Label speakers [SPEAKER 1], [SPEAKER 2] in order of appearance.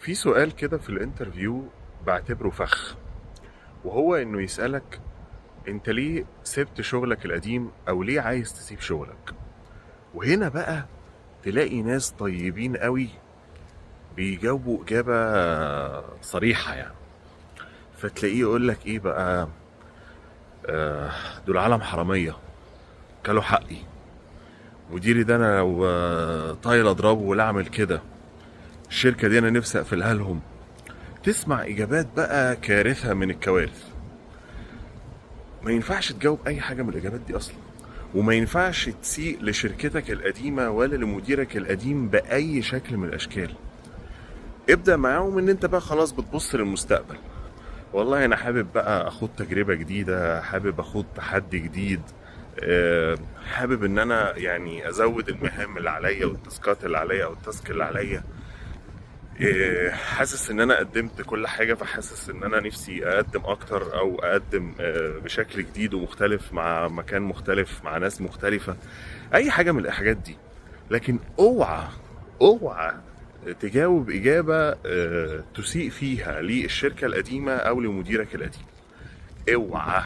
[SPEAKER 1] في سؤال كده في الانترفيو بعتبره فخ، وهو انه يسألك: انت ليه سبت شغلك القديم او ليه عايز تسيب شغلك؟ وهنا بقى تلاقي ناس طيبين قوي بيجاوبوا اجابة صريحة يعني. فتلاقيه يقول لك ايه بقى؟ دول عالم حرامية، كلوا حقي. مديري ده انا لو طايل اضربه ولا اعمل كده. الشركة دي انا نفسي اقفلها لهم. تسمع اجابات بقى كارثة من الكوارث. ما ينفعش تجاوب اي حاجه من الاجابات دي اصلا، وما ينفعش تسيء لشركتك القديمه ولا لمديرك القديم باي شكل من الاشكال. ابدا معاهم ان انت بقى خلاص بتبص للمستقبل. والله انا حابب بقى اخد تجربه جديده، حابب اخد تحدي جديد. حابب ان انا يعني ازود المهام اللي عليا والتاسكات اللي عليا او التاسك اللي عليا. حاسس ان انا قدمت كل حاجة، فحاسس ان انا نفسي اقدم اكتر او اقدم بشكل جديد ومختلف مع مكان مختلف مع ناس مختلفة. اي حاجة من الحاجات دي. لكن اوعى تجاوب اجابة تسيء فيها للشركة القديمة او لمديرك القديم. اوعى.